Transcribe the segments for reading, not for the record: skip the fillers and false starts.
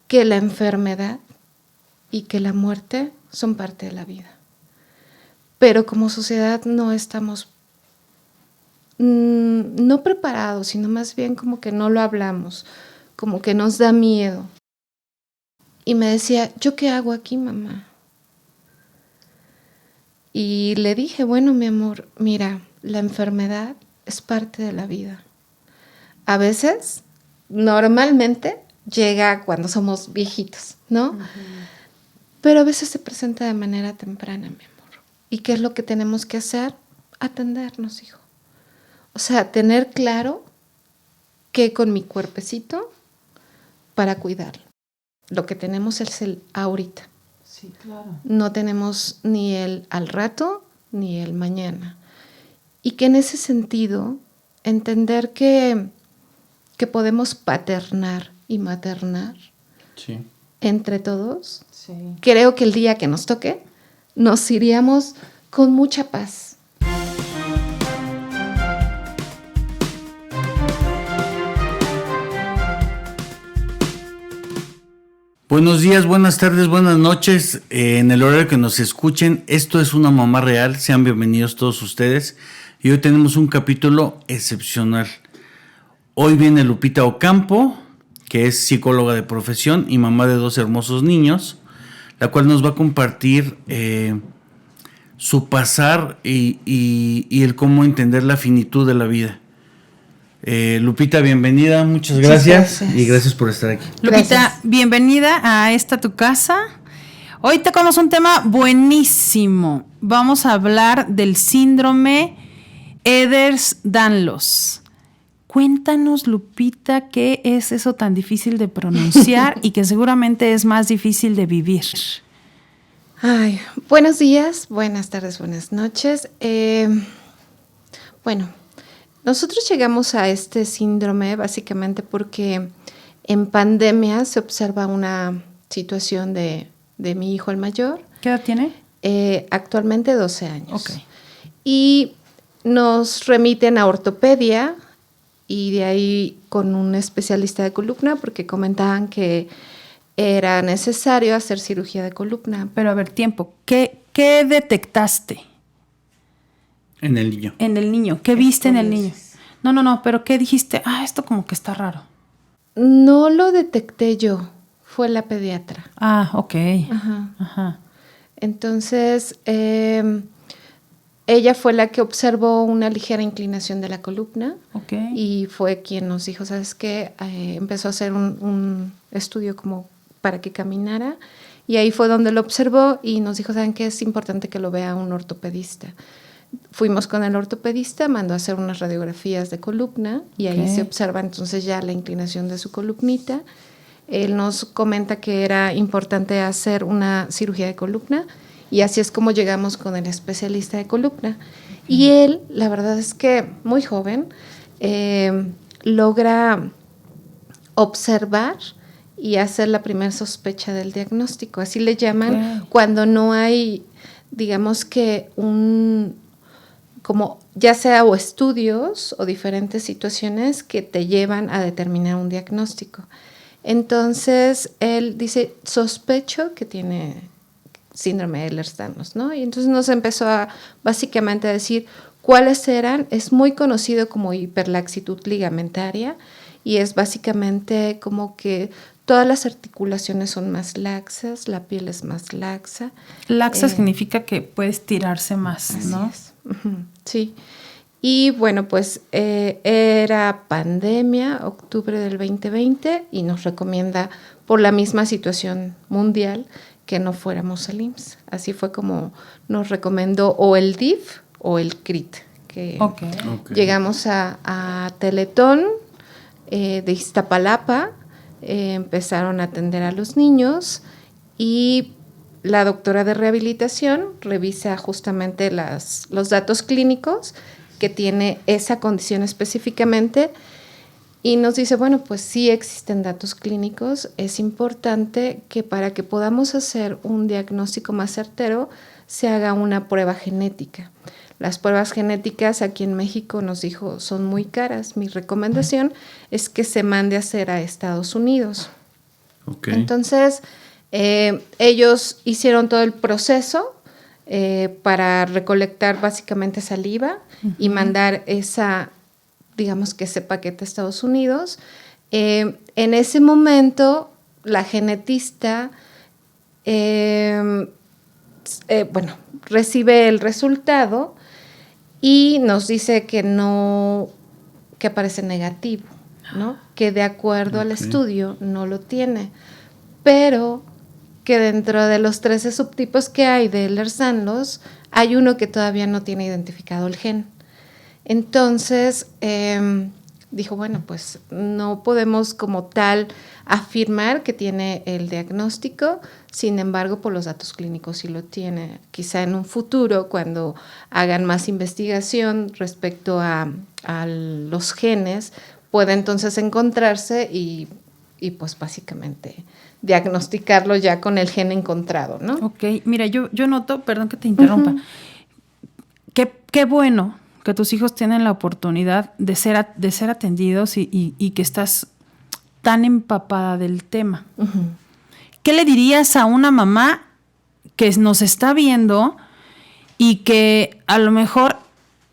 que la enfermedad y que la muerte son parte de la vida. Pero como sociedad no estamos no preparados, sino más bien como que no lo hablamos, como que nos da miedo. Y me decía, ¿yo qué hago aquí, mamá? Y le dije, bueno, mi amor, mira, la enfermedad es parte de la vida. A veces, normalmente, llega cuando somos viejitos, ¿no? Uh-huh. Pero a veces se presenta de manera temprana, mi amor. ¿Y qué es lo que tenemos que hacer? Atendernos, hijo. O sea, tener claro qué con mi cuerpecito para cuidarlo. Lo que tenemos es el ahorita. Sí, claro. No tenemos ni el al rato ni el mañana. Y que en ese sentido, entender que podemos paternar y maternar entre todos. Sí. Creo que el día que nos toque, nos iríamos con mucha paz. Buenos días, buenas tardes, buenas noches, en el horario que nos escuchen. Esto es Una Mamá Real, sean bienvenidos todos ustedes. Y hoy tenemos un capítulo excepcional. Hoy viene Lupita Ocampo, que es psicóloga de profesión y mamá de 2 hermosos niños, la cual nos va a compartir su pasar y el cómo entender la finitud de la vida. Lupita, bienvenida, muchas gracias y gracias por estar aquí. Lupita, bienvenida a esta tu casa. Hoy tocamos un tema buenísimo. Vamos a hablar del síndrome Ehlers-Danlos. Cuéntanos, Lupita, ¿qué es eso tan difícil de pronunciar y que seguramente es más difícil de vivir? Ay, buenos días, buenas tardes, buenas noches. Nosotros llegamos a este síndrome básicamente porque en pandemia se observa una situación de mi hijo el mayor. ¿Qué edad tiene? Actualmente 12 años. Okay. Y nos remiten a ortopedia y de ahí con un especialista de columna porque comentaban que era necesario hacer cirugía de columna. Pero a ver, tiempo, ¿qué detectaste? En el niño. En el niño. ¿Qué viste en el niño? No, pero ¿qué dijiste? Esto como que está raro. No lo detecté yo, fue la pediatra. Ok. Ajá. Entonces, ella fue la que observó una ligera inclinación de la columna. Okay. Y fue quien nos dijo, ¿sabes qué? Empezó a hacer un estudio como para que caminara. Y ahí fue donde lo observó y nos dijo, ¿saben qué? Es importante que lo vea un ortopedista. Fuimos con el ortopedista, mandó a hacer unas radiografías de columna y ahí se observa entonces ya la inclinación de su columnita. Él nos comenta que era importante hacer una cirugía de columna y así es como llegamos con el especialista de columna. Y él, la verdad es que muy joven, logra observar y hacer la primera sospecha del diagnóstico. Así le llaman cuando no hay, digamos que como ya sea o estudios o diferentes situaciones que te llevan a determinar un diagnóstico. Entonces, él dice, sospecho que tiene síndrome de Ehlers-Danlos, ¿no? Y entonces nos empezó básicamente a decir cuáles eran. Es muy conocido como hiperlaxitud ligamentaria y es básicamente como que todas las articulaciones son más laxas, la piel es más laxa. Laxa significa que puede estirarse más, ¿no? Así es. Sí. Y bueno, pues era pandemia, octubre del 2020, y nos recomienda por la misma situación mundial que no fuéramos al IMSS. Así fue como nos recomendó o el DIF o el CRIT. Que llegamos a Teletón de Iztapalapa, empezaron a atender a los niños y la doctora de rehabilitación revisa justamente los datos clínicos que tiene esa condición específicamente y nos dice, bueno, pues sí existen datos clínicos, es importante que para que podamos hacer un diagnóstico más certero se haga una prueba genética. Las pruebas genéticas aquí en México nos dijo son muy caras. Mi recomendación es que se mande a hacer a Estados Unidos. Ok. Entonces, ellos hicieron todo el proceso para recolectar básicamente saliva y mandar digamos que ese paquete a Estados Unidos. En ese momento, la genetista, recibe el resultado y nos dice que aparece negativo, ¿no? Que de acuerdo al estudio no lo tiene, pero que dentro de los 13 subtipos que hay de Ehlers-Danlos, hay uno que todavía no tiene identificado el gen. Entonces, dijo, bueno, pues no podemos como tal afirmar que tiene el diagnóstico, sin embargo, por los datos clínicos sí lo tiene. Quizá en un futuro, cuando hagan más investigación respecto a los genes, pueda entonces encontrarse y pues básicamente diagnosticarlo ya con el gen encontrado, ¿no? Ok, mira, yo noto, perdón que te interrumpa, qué bueno que tus hijos tienen la oportunidad de ser atendidos y que estás tan empapada del tema. Uh-huh. ¿Qué le dirías a una mamá que nos está viendo y que a lo mejor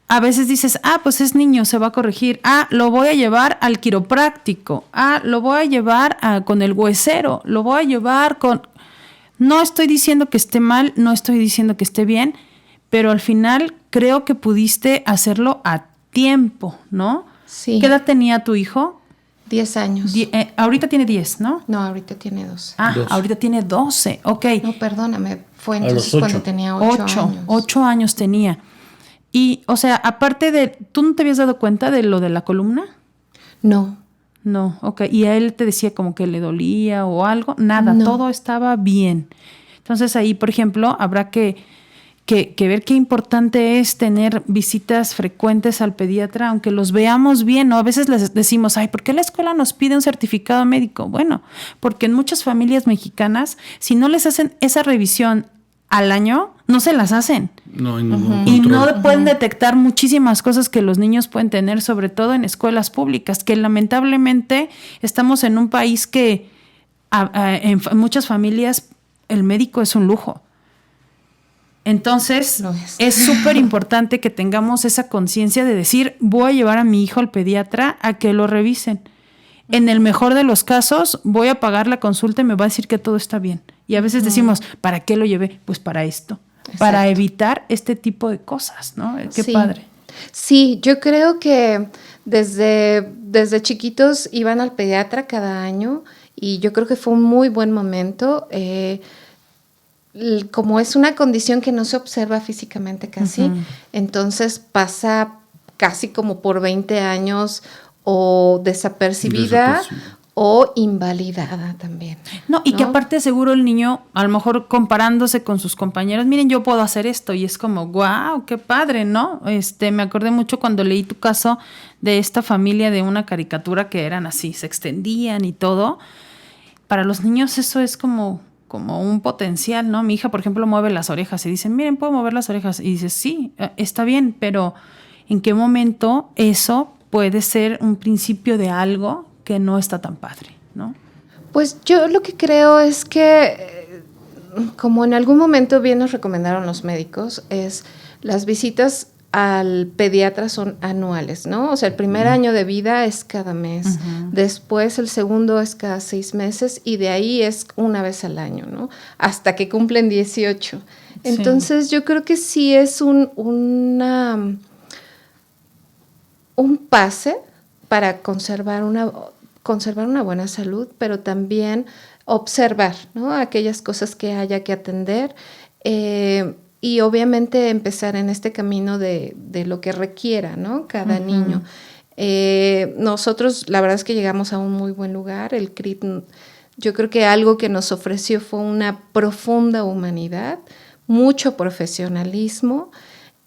a veces dices, pues es niño, se va a corregir, lo voy a llevar al quiropráctico, lo voy a llevar con el huesero, lo voy a llevar con... No estoy diciendo que esté mal, no estoy diciendo que esté bien, pero al final creo que pudiste hacerlo a tiempo, ¿no? Sí. ¿Qué edad tenía tu hijo? 10 años. Ahorita tiene 10, ¿no? No, ahorita tiene 12. 12. Ahorita tiene 12, ok. No, perdóname, fue entonces cuando tenía 8 años. 8 años tenía. Y, o sea, aparte de... ¿Tú no te habías dado cuenta de lo de la columna? No. No, ok. ¿Y a él te decía como que le dolía o algo? Nada, No. Todo estaba bien. Entonces ahí, por ejemplo, habrá que ver qué importante es tener visitas frecuentes al pediatra, aunque los veamos bien, ¿no? A veces les decimos, ¿por qué la escuela nos pide un certificado médico? Bueno, porque en muchas familias mexicanas, si no les hacen esa revisión al año, no se las hacen. No, y no pueden detectar muchísimas cosas que los niños pueden tener, sobre todo en escuelas públicas, que lamentablemente estamos en un país que en muchas familias el médico es un lujo. Entonces, es súper importante que tengamos esa conciencia de decir, voy a llevar a mi hijo al pediatra a que lo revisen. En el mejor de los casos, voy a pagar la consulta y me va a decir que todo está bien. Y a veces decimos, ¿para qué lo llevé? Pues para esto, para evitar este tipo de cosas, ¿no? Qué padre. Sí, yo creo que desde chiquitos iban al pediatra cada año y yo creo que fue un muy buen momento. Como es una condición que no se observa físicamente casi, entonces pasa casi como por 20 años o desapercibida o invalidada también. No, y que aparte seguro el niño, a lo mejor comparándose con sus compañeros, miren, yo puedo hacer esto, y es como, wow, qué padre, ¿no? Me acordé mucho cuando leí tu caso de esta familia de una caricatura que eran así, se extendían y todo. Para los niños eso es como un potencial, ¿no? Mi hija, por ejemplo, mueve las orejas y dice, miren, puedo mover las orejas. Y dices, sí, está bien, pero ¿en qué momento eso puede ser un principio de algo que no está tan padre, ¿no? Pues yo lo que creo es que, como en algún momento bien nos recomendaron los médicos, es las visitas al pediatra son anuales, ¿no? O sea, el primer año de vida es cada mes, después el segundo es cada 6 meses y de ahí es una vez al año, ¿no? Hasta que cumplen 18. Entonces yo creo que sí es un pase para conservar una buena salud, pero también observar, ¿no? Aquellas cosas que haya que atender y obviamente empezar en este camino de lo que requiera, ¿no? Cada niño. Nosotros, la verdad es que llegamos a un muy buen lugar. El CRIT, yo creo que algo que nos ofreció fue una profunda humanidad, mucho profesionalismo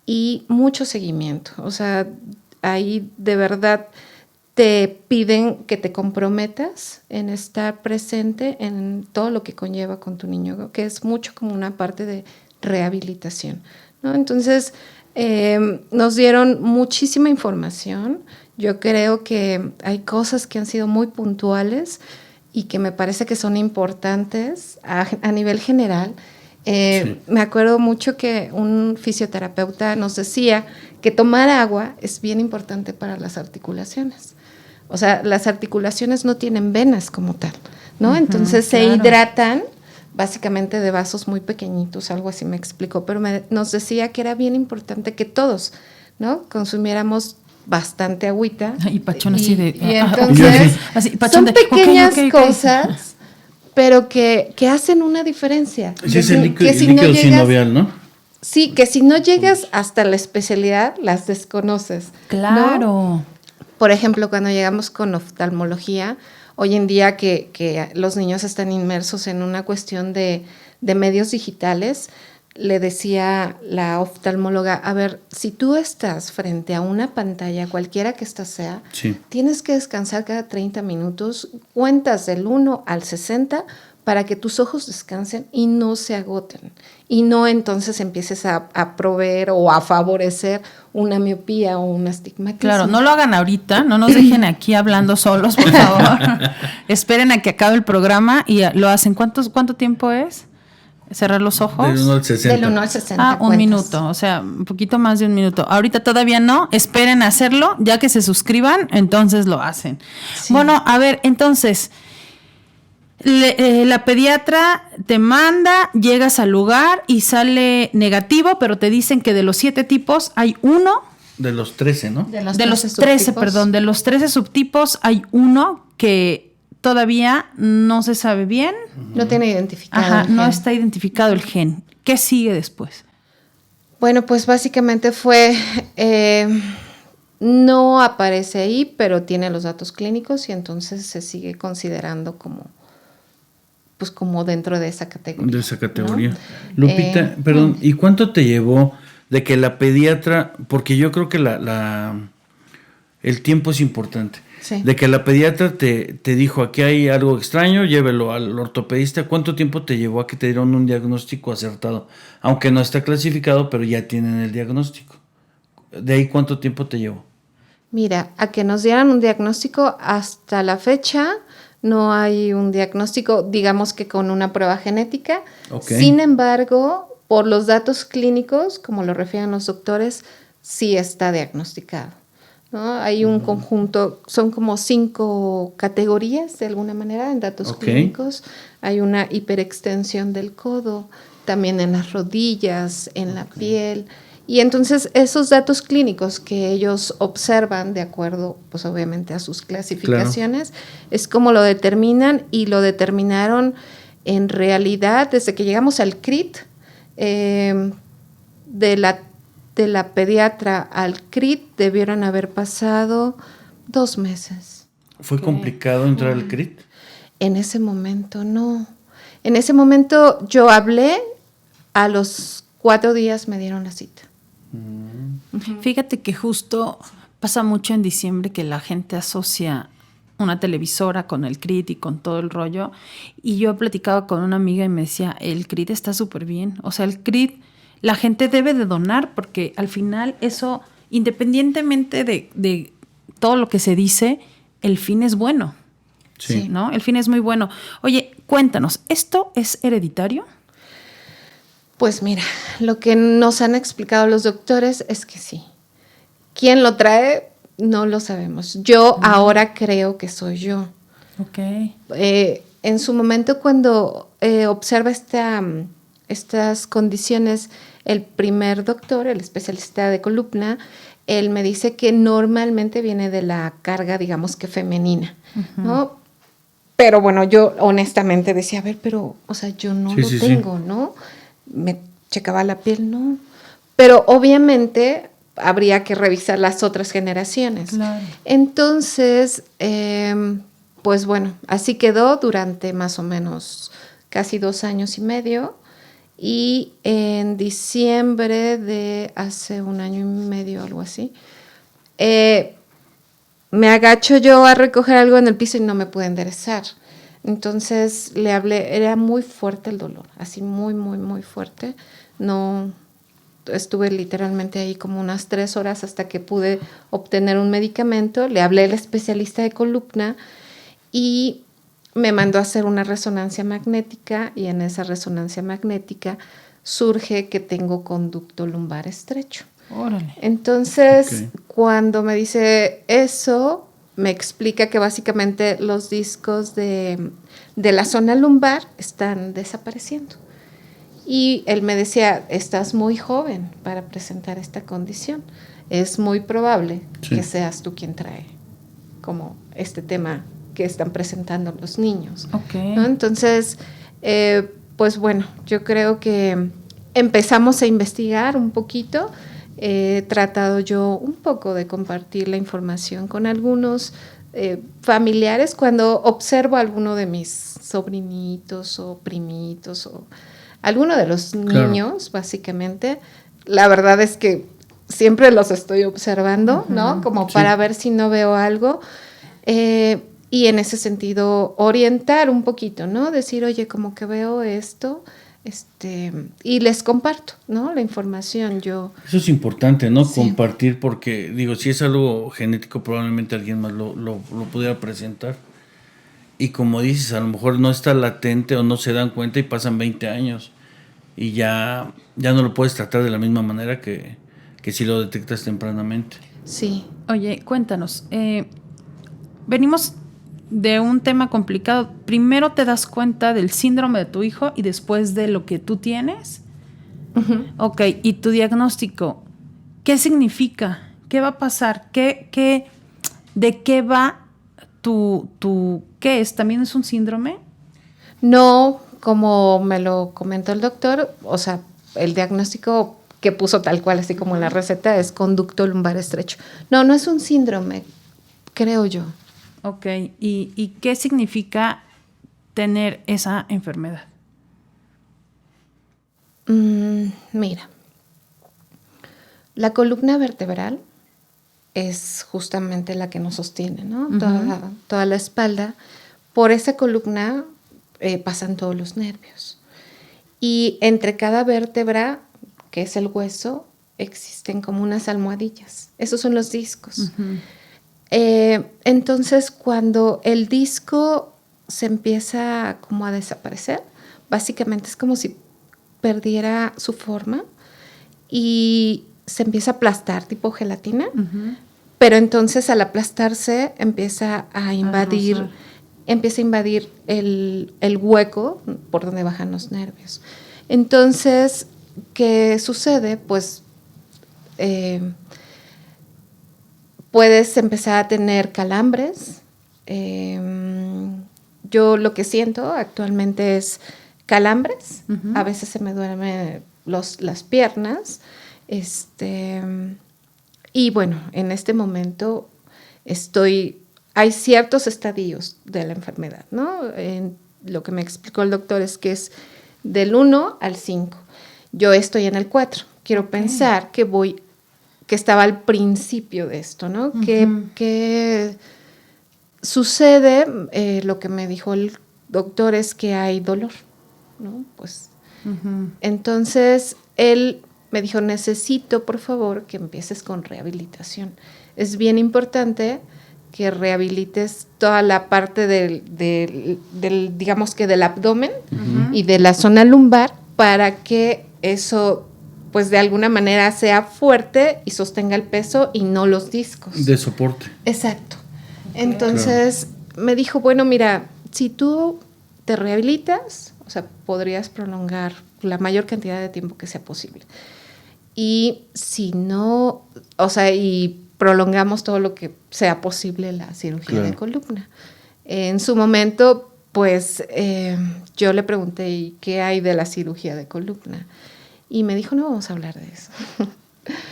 y mucho seguimiento. O sea, ahí de verdad te piden que te comprometas en estar presente en todo lo que conlleva con tu niño, que es mucho como una parte de rehabilitación, ¿no? Entonces, nos dieron muchísima información. Yo creo que hay cosas que han sido muy puntuales y que me parece que son importantes a nivel general. Me acuerdo mucho que un fisioterapeuta nos decía que tomar agua es bien importante para las articulaciones. O sea, las articulaciones no tienen venas como tal, ¿no? Entonces se hidratan básicamente de vasos muy pequeñitos, algo así me explicó, pero nos decía que era bien importante que todos, ¿no?, consumiéramos bastante agüita. Y Pachón así de... Y entonces así, Pachón son pequeñas cosas, pero que hacen una diferencia. Sí, es el líquido sinovial, ¿no? Sí, que si no llegas hasta la especialidad, las desconoces. Claro. ¿No? Por ejemplo, cuando llegamos con oftalmología, hoy en día que los niños están inmersos en una cuestión de medios digitales, le decía la oftalmóloga, a ver, si tú estás frente a una pantalla, cualquiera que ésta sea, sí, tienes que descansar cada 30 minutos, cuentas del 1 al 60 para que tus ojos descansen y no se agoten. Y no entonces empieces a proveer o a favorecer una miopía o un astigmatismo. Claro, no lo hagan ahorita, no nos dejen aquí hablando solos, por favor. Esperen a que acabe el programa y lo hacen. ¿Cuánto tiempo es? ¿Cerrar los ojos? Del 1 al 60. Del 1 al 60. Ah, un minuto, o sea, un poquito más de un minuto. Ahorita todavía no, esperen a hacerlo, ya que se suscriban, entonces lo hacen. Sí. Bueno, a ver, entonces, la pediatra te manda, llegas al lugar y sale negativo, pero te dicen que de los 7 tipos hay uno. De los 13, ¿no? De los 13, perdón, de los 13 subtipos hay uno que todavía no se sabe bien. No tiene identificado. Ajá, no está identificado el gen. ¿Qué sigue después? Bueno, pues básicamente fue, no aparece ahí, pero tiene los datos clínicos y entonces se sigue considerando como dentro de esa categoría. De esa categoría. ¿No? Lupita, perdón, ¿y cuánto te llevó de que la pediatra, porque yo creo que el tiempo es importante, sí, de que la pediatra te dijo, aquí hay algo extraño, llévelo al ortopedista? ¿Cuánto tiempo te llevó a que te dieron un diagnóstico acertado? Aunque no está clasificado, pero ya tienen el diagnóstico. ¿De ahí cuánto tiempo te llevó? Mira, a que nos dieran un diagnóstico hasta la fecha no hay un diagnóstico, digamos que con una prueba genética. Okay. Sin embargo, por los datos clínicos, como lo refieren los doctores, sí está diagnosticado, ¿no? Hay un conjunto, son como 5 categorías de alguna manera en datos clínicos. Hay una hiperextensión del codo, también en las rodillas, en la piel. Y entonces esos datos clínicos que ellos observan de acuerdo, pues obviamente a sus clasificaciones, claro, es como lo determinan, y lo determinaron en realidad desde que llegamos al CRIT, de la pediatra al CRIT debieron haber pasado 2 meses. ¿Fue complicado entrar al CRIT? En ese momento no. En ese momento yo hablé, a los 4 días me dieron la cita. Fíjate que justo pasa mucho en diciembre que la gente asocia una televisora con el CRIT y con todo el rollo, y yo platicaba con una amiga y me decía, el CRIT está súper bien, o sea, el CRIT, la gente debe de donar, porque al final eso, independientemente de todo lo que se dice, el fin es bueno, sí, ¿no? El fin es muy bueno. Oye, cuéntanos, ¿esto es hereditario? Pues mira, lo que nos han explicado los doctores es que sí. ¿Quién lo trae? No lo sabemos. Yo ahora creo que soy yo. Okay. En su momento, cuando observa estas condiciones, el primer doctor, el especialista de columna, él me dice que normalmente viene de la carga, digamos que femenina, ¿no? Pero bueno, yo honestamente decía, a ver, pero, o sea, yo no lo tengo, ¿no? Me checaba la piel, no. Pero obviamente habría que revisar las otras generaciones. Claro. Entonces, pues bueno, así quedó durante más o menos casi 2 años y medio. Y en diciembre de hace 1 año y medio, algo así, me agacho yo a recoger algo en el piso y no me pude enderezar. Entonces le hablé, era muy fuerte el dolor, así muy, muy, muy fuerte. No, estuve literalmente ahí como unas 3 horas hasta que pude obtener un medicamento. Le hablé al especialista de columna y me mandó a hacer una resonancia magnética y en esa resonancia magnética surge que tengo conducto lumbar estrecho. Órale. Entonces, cuando me dice eso, me explica que básicamente los discos de la zona lumbar están desapareciendo. Y él me decía, estás muy joven para presentar esta condición. Es muy probable que seas tú quien trae como este tema que están presentando los niños. Okay. ¿No? Entonces, pues bueno, yo creo que empezamos a investigar un poquito. He tratado yo un poco de compartir la información con algunos familiares cuando observo a alguno de mis sobrinitos o primitos o alguno de los niños, básicamente. La verdad es que siempre los estoy observando, ¿no? Como para ver si no veo algo. Y en ese sentido, orientar un poquito, ¿no? Decir, oye, como que veo esto, y les comparto, ¿no? La información. Eso es importante, ¿no? Sí. Compartir, porque, digo, si es algo genético, probablemente alguien más lo pudiera presentar. Y como dices, a lo mejor no está latente o no se dan cuenta y pasan 20 años. Y ya no lo puedes tratar de la misma manera que si lo detectas tempranamente. Sí. Oye, cuéntanos. Venimos de un tema complicado. Primero te das cuenta del síndrome de tu hijo y después de lo que tú tienes. Uh-huh. Ok, y tu diagnóstico, ¿qué significa? ¿Qué va a pasar? ¿De qué va qué es? ¿También es un síndrome? No, como me lo comentó el doctor, o sea, el diagnóstico que puso tal cual, así como en la receta, es conducto lumbar estrecho. No es un síndrome, creo yo. Ok, ¿y qué significa tener esa enfermedad? Mira, la columna vertebral es justamente la que nos sostiene, ¿no? Uh-huh. Toda la espalda. Por esa columna pasan todos los nervios. Y entre cada vértebra, que es el hueso, existen como unas almohadillas. Esos son los discos. Uh-huh. Entonces, cuando el disco se empieza como a desaparecer, básicamente es como si perdiera su forma y se empieza a aplastar tipo gelatina, uh-huh. Pero entonces al aplastarse empieza a invadir el hueco por donde bajan los nervios. Entonces, ¿qué sucede? Pues puedes empezar a tener calambres. Yo lo que siento actualmente es calambres. Uh-huh. A veces se me duermen las piernas. Y bueno, en este momento hay ciertos estadios de la enfermedad, ¿no? Lo que me explicó el doctor es que es del 1 al 5. Yo estoy en el 4. Quiero pensar que estaba al principio de esto, ¿no? Uh-huh. Que sucede, lo que me dijo el doctor es que hay dolor, ¿no? Pues, uh-huh. Entonces, él me dijo, necesito, por favor, que empieces con rehabilitación. Es bien importante que rehabilites toda la parte del digamos que del abdomen, uh-huh. Y de la zona lumbar para que eso pues de alguna manera sea fuerte y sostenga el peso y no los discos. De soporte. Exacto. Okay. Entonces me dijo, bueno, mira, si tú te rehabilitas, o sea, podrías prolongar la mayor cantidad de tiempo que sea posible. Y si no, o sea, y prolongamos todo lo que sea posible la cirugía de columna. En su momento, pues, yo le pregunté, ¿y qué hay de la cirugía de columna? Y me dijo, no vamos a hablar de eso.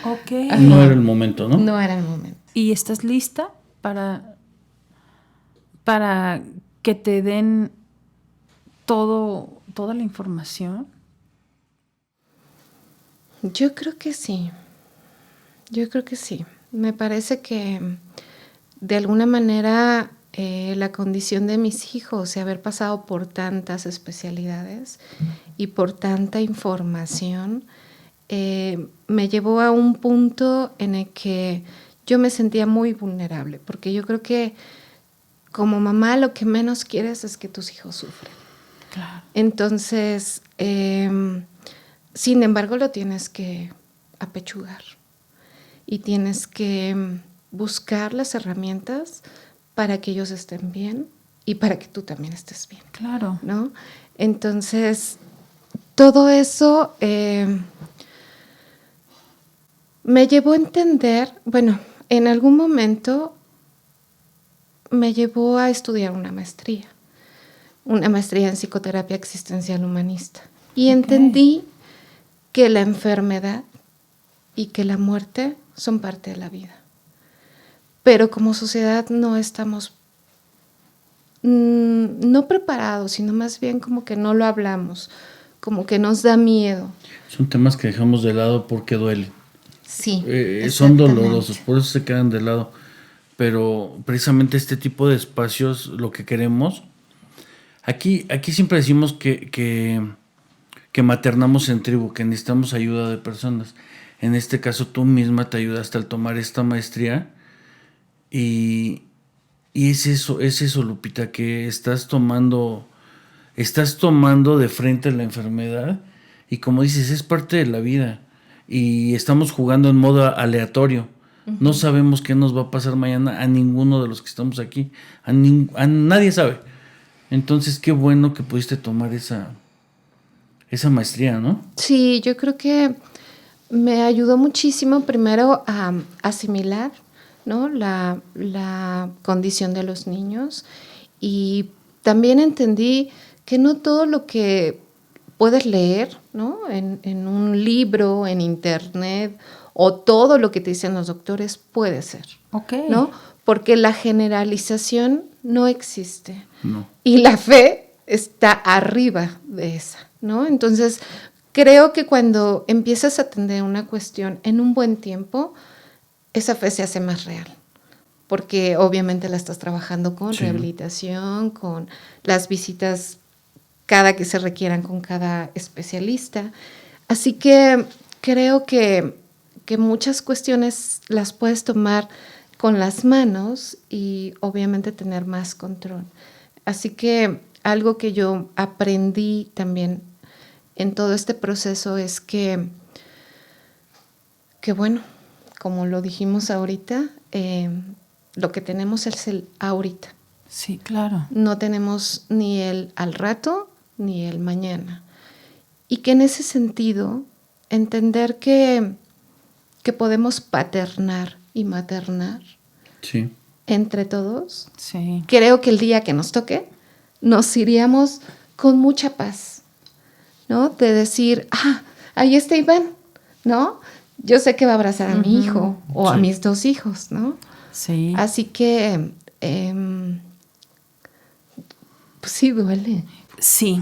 Okay. No era el momento, ¿no? No era el momento. ¿Y estás lista para que te den toda la información? Yo creo que sí. Me parece que de alguna manera la condición de mis hijos y haber pasado por tantas especialidades y por tanta información me llevó a un punto en el que yo me sentía muy vulnerable, porque yo creo que como mamá lo que menos quieres es que tus hijos sufran. Claro. Entonces, sin embargo, lo tienes que apechugar y tienes que buscar las herramientas para que ellos estén bien y para que tú también estés bien. Claro. ¿No? Entonces, todo eso me llevó a entender, bueno, en algún momento me llevó a estudiar una maestría en psicoterapia existencial humanista. Y entendí que la enfermedad y que la muerte son parte de la vida. Pero como sociedad no estamos no preparados, sino más bien como que no lo hablamos, como que nos da miedo. Son temas que dejamos de lado porque duelen. Sí, son dolorosos, por eso se quedan de lado. Pero precisamente este tipo de espacios, lo que queremos, aquí siempre decimos que maternamos en tribu, que necesitamos ayuda de personas. En este caso tú misma te ayudaste al tomar esta maestría y es eso, Lupita, que estás tomando de frente la enfermedad y como dices, es parte de la vida y estamos jugando en modo aleatorio. Uh-huh. No sabemos qué nos va a pasar mañana a ninguno de los que estamos aquí, a nadie sabe. Entonces, qué bueno que pudiste tomar esa maestría, ¿no? Sí, yo creo que me ayudó muchísimo primero a asimilar, ¿no? la condición de los niños y también entendí que no todo lo que puedes leer, ¿no? en un libro, en internet o todo lo que te dicen los doctores puede ser, okay, ¿no? Porque la generalización no existe. No. Y la fe está arriba de esa, ¿no? Entonces, creo que cuando empiezas a atender una cuestión en un buen tiempo, esa fe se hace más real. Porque obviamente la estás trabajando con rehabilitación, con las visitas cada que se requieran con cada especialista. Así que creo que muchas cuestiones las puedes tomar con las manos y obviamente tener más control. Así que algo que yo aprendí también en todo este proceso es que bueno, como lo dijimos ahorita, lo que tenemos es el ahorita. Sí, claro. No tenemos ni el al rato ni el mañana. Y que en ese sentido, entender que podemos paternar y maternar entre todos. Sí. Creo que el día que nos toque, nos iríamos con mucha paz, ¿no? De decir, ahí está Iván, ¿no? Yo sé que va a abrazar a mi hijo o a mis 2 hijos, ¿no? Sí. Así que, pues sí duele. Sí.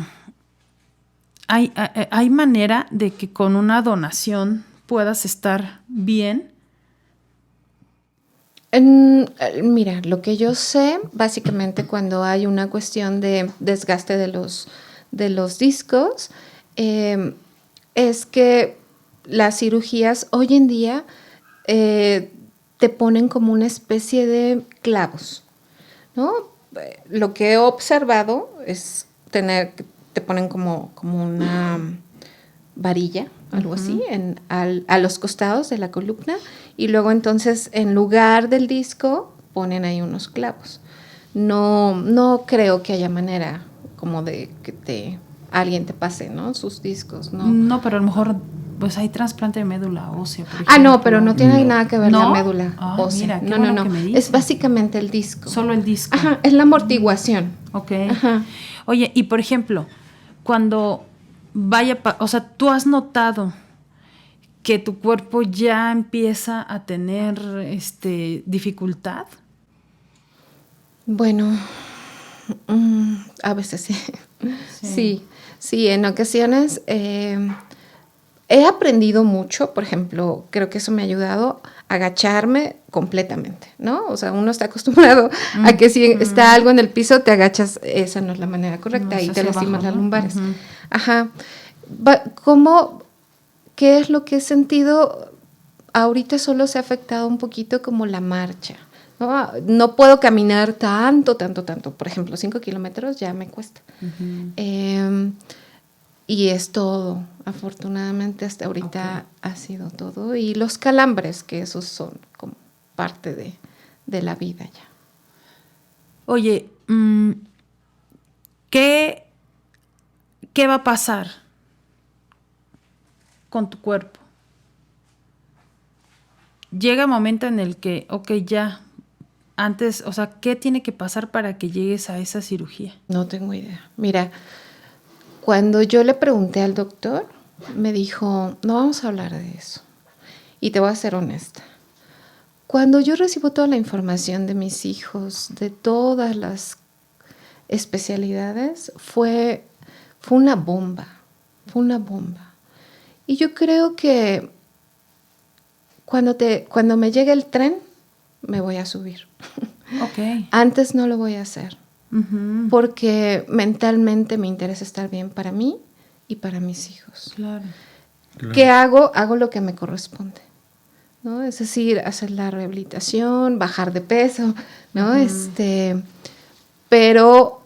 ¿Hay manera de que con una donación puedas estar bien? Mira, lo que yo sé, básicamente cuando hay una cuestión de desgaste de los discos, es que las cirugías hoy en día te ponen como una especie de clavos, ¿no? Lo que he observado es te ponen como una varilla, algo así, a los costados de la columna, y luego entonces en lugar del disco ponen ahí unos clavos. No creo que haya manera como de que alguien te pase, ¿no? Sus discos, ¿no? No, pero a lo mejor pues hay trasplante de médula ósea, por ejemplo. No, pero no tiene nada que ver la médula ósea. Mira, no. Es básicamente el disco. Solo el disco. Ajá, es la amortiguación. Ok. Ajá. Oye, y por ejemplo, cuando o sea, ¿tú has notado que tu cuerpo ya empieza a tener dificultad? Bueno, a veces sí. Sí, en ocasiones he aprendido mucho. Por ejemplo, creo que eso me ha ayudado a agacharme completamente, ¿no? O sea, uno está acostumbrado a que si está algo en el piso, te agachas. Esa no es la manera correcta y te lastimas las lumbares. Ajá. ¿Qué es lo que he sentido? Ahorita solo se ha afectado un poquito como la marcha, No puedo caminar tanto. Por ejemplo, 5 kilómetros ya me cuesta. Y es todo. Afortunadamente hasta ahorita ha sido todo. Y los calambres, que esos son como parte de la vida ya. Oye, ¿qué va a pasar con tu cuerpo? Llega un momento en el que, ya, antes, o sea, ¿qué tiene que pasar para que llegues a esa cirugía? No tengo idea. Mira, cuando yo le pregunté al doctor, me dijo, no vamos a hablar de eso. Y te voy a ser honesta. Cuando yo recibo toda la información de mis hijos, de todas las especialidades, fue una bomba. Fue una bomba. Y yo creo que cuando me llegue el tren, me voy a subir. Okay. Antes no lo voy a hacer. Porque mentalmente me interesa estar bien para mí y para mis hijos. Claro. ¿Qué hago? Hago lo que me corresponde, ¿no? Es decir, hacer la rehabilitación, bajar de peso, ¿no? Pero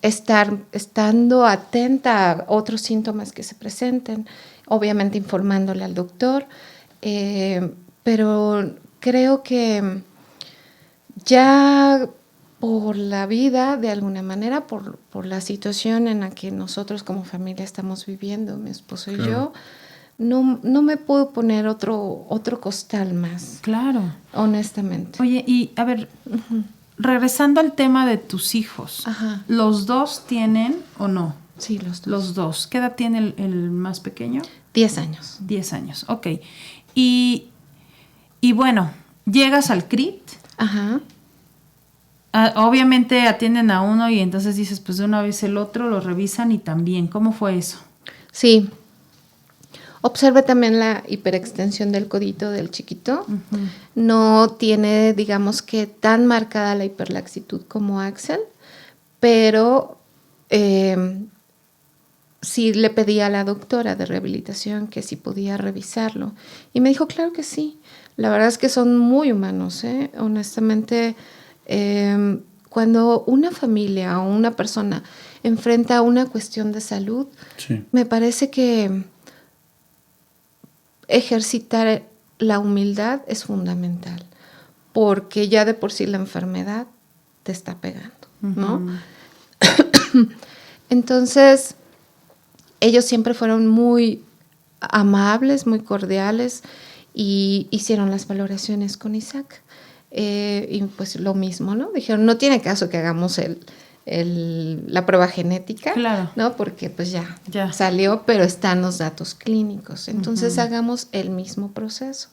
estando atenta a otros síntomas que se presenten, obviamente informándole al doctor, pero creo que ya por la vida, de alguna manera, por la situación en la que nosotros como familia estamos viviendo, mi esposo y yo, no me puedo poner otro costal más. Claro. Honestamente. Oye, y a ver, regresando al tema de tus hijos, Ajá. ¿los dos tienen o no? Sí, los dos. Los dos. ¿Qué edad tiene el más pequeño? 10 años. 10 años, ok. Y bueno, llegas al CRIT. Ajá. Obviamente atienden a uno y entonces dices, pues de una vez el otro, lo revisan y también. ¿Cómo fue eso? Sí. Observe también la hiperextensión del codito del chiquito. No tiene, digamos que, tan marcada la hiperlaxitud como Axel, pero sí le pedí a la doctora de rehabilitación que si podía revisarlo. Y me dijo, claro que sí. La verdad es que son muy humanos, ¿eh? Honestamente, cuando una familia o una persona enfrenta una cuestión de salud, me parece que ejercitar la humildad es fundamental, porque ya de por sí la enfermedad te está pegando, ¿no? Entonces, ellos siempre fueron muy amables, muy cordiales y hicieron las valoraciones con Isaac. Y pues lo mismo, ¿no? Dijeron, no tiene caso que hagamos la prueba genética, claro, ¿no? Porque pues ya salió, pero están los datos clínicos. Entonces hagamos el mismo proceso.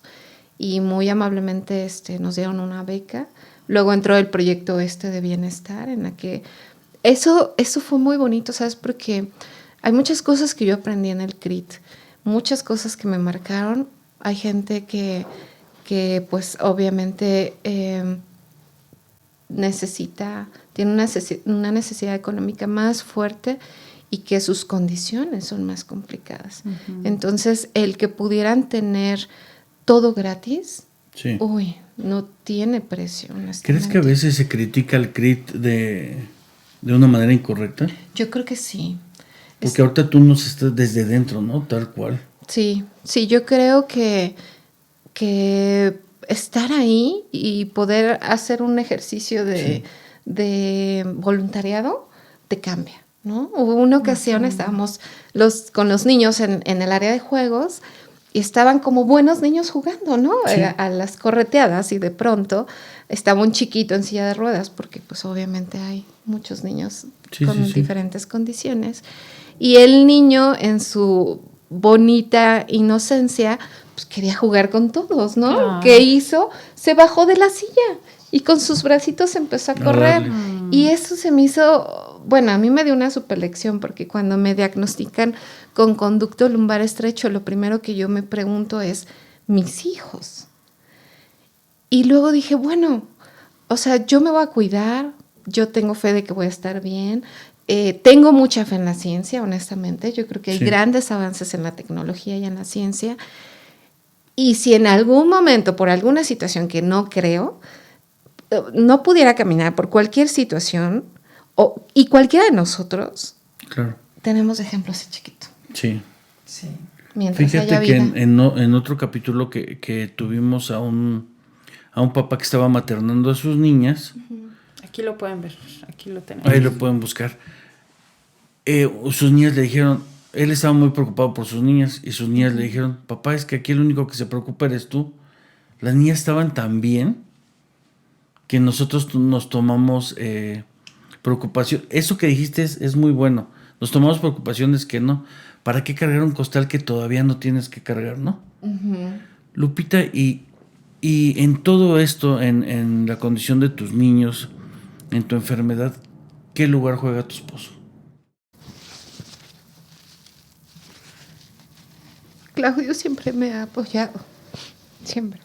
Y muy amablemente nos dieron una beca. Luego entró el proyecto de bienestar, en la que eso fue muy bonito, ¿sabes? Porque hay muchas cosas que yo aprendí en el CRIT, muchas cosas que me marcaron. Hay gente que pues obviamente tiene una necesidad económica más fuerte y que sus condiciones son más complicadas. Entonces, el que pudieran tener todo gratis, no tiene precio. ¿Crees que a veces se critica al CRIT de una manera incorrecta? Yo creo que sí. Porque ahorita tú nos estás desde dentro, ¿no? Tal cual. Sí, yo creo que estar ahí y poder hacer un ejercicio de voluntariado te cambia, ¿no? Hubo una ocasión, estábamos con los niños en el área de juegos y estaban como buenos niños jugando, ¿no? A las correteadas, y de pronto estaba un chiquito en silla de ruedas, porque pues obviamente hay muchos niños con diferentes condiciones, y el niño en su bonita inocencia pues quería jugar con todos, ¿no? ¿Qué hizo? Se bajó de la silla y con sus bracitos empezó a correr. Y eso se me hizo, bueno, a mí me dio una super lección, porque cuando me diagnostican con conducto lumbar estrecho, lo primero que yo me pregunto es, ¿mis hijos? Y luego dije, bueno, o sea, yo me voy a cuidar, yo tengo fe de que voy a estar bien. Tengo mucha fe en la ciencia, honestamente. Yo creo que hay grandes avances en la tecnología y en la ciencia. Y si en algún momento, por alguna situación que no creo, no pudiera caminar por cualquier situación, y cualquiera de nosotros, Claro. tenemos ejemplos de chiquito. Sí. Sí. Mientras Fíjate haya que vida. en otro capítulo que tuvimos a un papá que estaba maternando a sus niñas, Aquí lo pueden ver, aquí lo tenemos. ahí lo pueden buscar. Sus niñas le dijeron, él estaba muy preocupado por sus niñas y sus niñas le dijeron, papá, es que aquí el único que se preocupa eres tú. Las niñas estaban tan bien que nosotros nos tomamos preocupación. Eso que dijiste es muy bueno. Nos tomamos preocupaciones que no. ¿Para qué cargar un costal que todavía no tienes que cargar, no? Lupita, y en todo esto, en la condición de tus niños, en tu enfermedad, ¿qué lugar juega tu esposo? Claudio siempre me ha apoyado, siempre.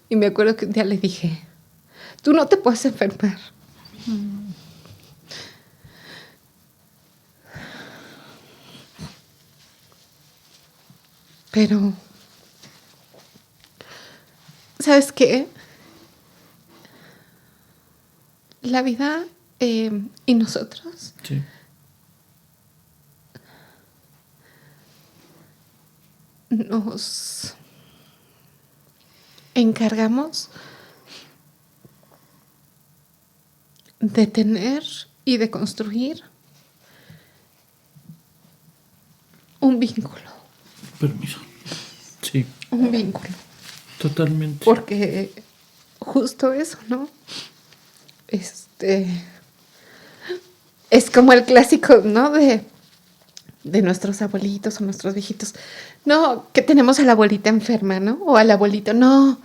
Y me acuerdo que un día le dije, tú no te puedes enfermar. Pero, ¿sabes qué? La vida y nosotros Sí. nos encargamos de tener y de construir un vínculo. Permiso. Sí, Un vínculo. totalmente. Porque justo eso, ¿no? Es como el clásico, ¿no? De nuestros abuelitos o nuestros viejitos. No, que tenemos a la abuelita enferma, ¿no? O al abuelito, no,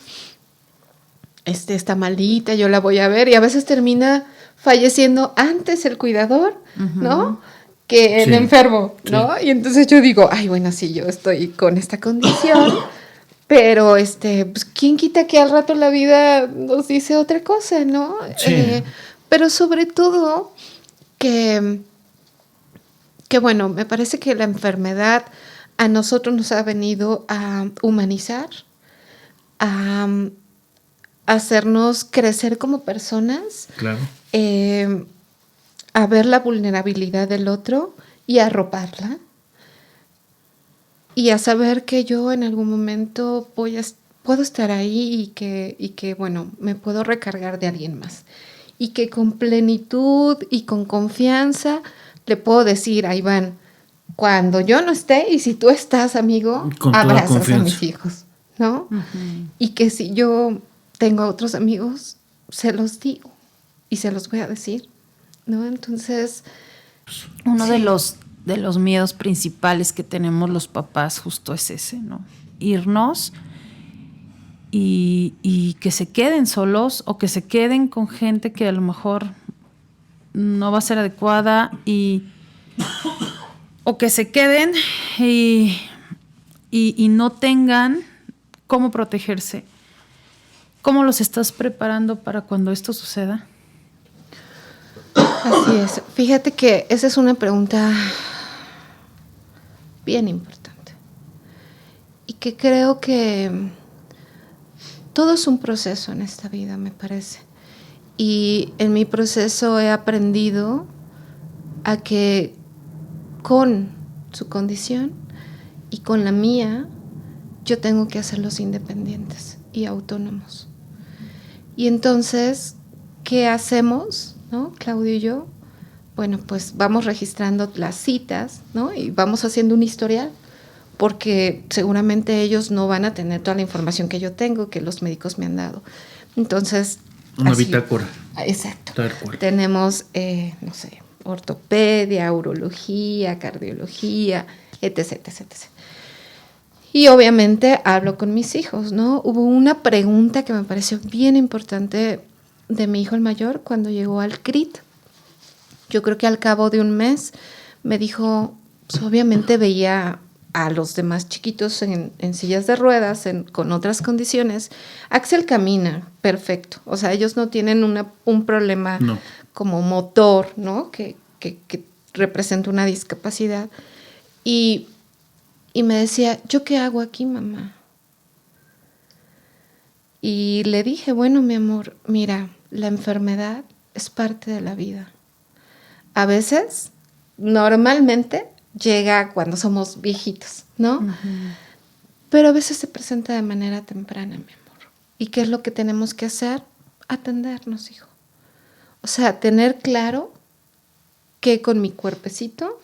está malita, yo la voy a ver. Y a veces termina falleciendo antes el cuidador, ¿no? Que el Sí, enfermo, ¿no? sí. Y entonces yo digo, ay, bueno, sí, yo estoy con esta condición, pero pues, ¿quién quita que al rato la vida nos dice otra cosa, ¿no? Sí. Pero sobre todo que bueno, me parece que la enfermedad a nosotros nos ha venido a humanizar, a hacernos crecer como personas, Claro. A ver la vulnerabilidad del otro y a arroparla. Y a saber que yo en algún momento puedo estar ahí y que, bueno, me puedo recargar de alguien más. Y que con plenitud y con confianza le puedo decir a Iván, cuando yo no esté y si tú estás, amigo, Con toda abrazas a confianza. mis hijos, ¿no? Y que si yo tengo a otros amigos, se los digo y se los voy a decir, ¿no? Entonces, Uno sí. de los miedos principales que tenemos los papás justo es ese, ¿no? Irnos y que se queden solos o que se queden con gente que a lo mejor no va a ser adecuada o que se queden y no tengan cómo protegerse. ¿Cómo los estás preparando para cuando esto suceda? Así es. Fíjate que esa es una pregunta bien importante y que creo que todo es un proceso en esta vida, me parece. Y en mi proceso he aprendido a que con su condición y con la mía, yo tengo que hacerlos independientes y autónomos. Y entonces, ¿qué hacemos, no? Claudio y yo, bueno, pues vamos registrando las citas, ¿no? Y vamos haciendo un historial, porque seguramente ellos no van a tener toda la información que yo tengo, que los médicos me han dado. Entonces, Una bitácora. Exacto. Tal cual. Tenemos, no sé, ortopedia, urología, cardiología, etc, etc, etc. Y obviamente hablo con mis hijos, ¿no? Hubo una pregunta que me pareció bien importante de mi hijo el mayor cuando llegó al CRIT. Yo creo que al cabo de un mes me dijo, pues obviamente veía a los demás chiquitos en sillas de ruedas, con otras condiciones. Axel camina perfecto, o sea, ellos no tienen un problema como motor, ¿no? Que representa una discapacidad. Y me decía, ¿yo qué hago aquí, mamá? Y le dije, bueno, mi amor, mira, la enfermedad es parte de la vida. A veces, normalmente, llega cuando somos viejitos, ¿no? Ujú. Pero a veces se presenta de manera temprana, mi amor. ¿Y qué es lo que tenemos que hacer? Atendernos, hijo. O sea, tener claro qué con mi cuerpecito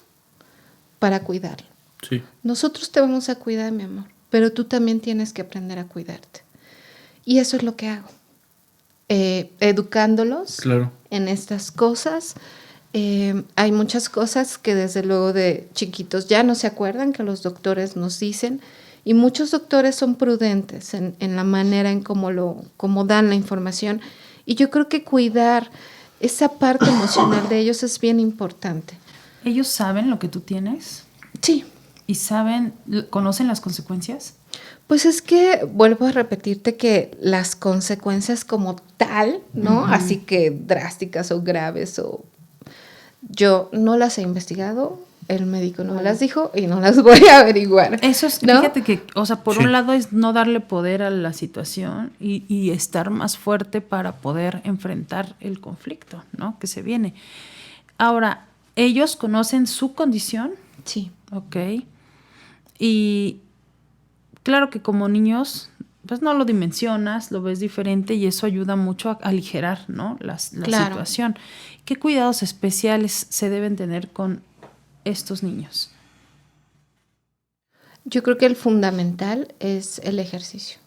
para cuidarlo. Sí. Nosotros te vamos a cuidar, mi amor, pero tú también tienes que aprender a cuidarte. Y eso es lo que hago. Educándolos Claro. en estas cosas. Hay muchas cosas que desde luego de chiquitos ya no se acuerdan, que los doctores nos dicen, y muchos doctores son prudentes en la manera en cómo dan la información, y yo creo que cuidar esa parte emocional de ellos es bien importante. ¿Ellos saben lo que tú tienes? Sí. ¿Y conocen las consecuencias? Pues es que vuelvo a repetirte que las consecuencias como tal, ¿no? Uh-huh. Así que drásticas o graves, yo no las he investigado, el médico no me las dijo y no las voy a averiguar. Eso es, ¿no? fíjate que, o sea, por Sí. un lado es no darle poder a la situación y estar más fuerte para poder enfrentar el conflicto, ¿no? Que se viene. Ahora, ¿ellos conocen su condición? Sí. Ok. Y claro que como niños, pues no lo dimensionas, lo ves diferente y eso ayuda mucho a aligerar, ¿no? la Claro. situación. ¿Qué cuidados especiales se deben tener con estos niños? Yo creo que el fundamental es el ejercicio.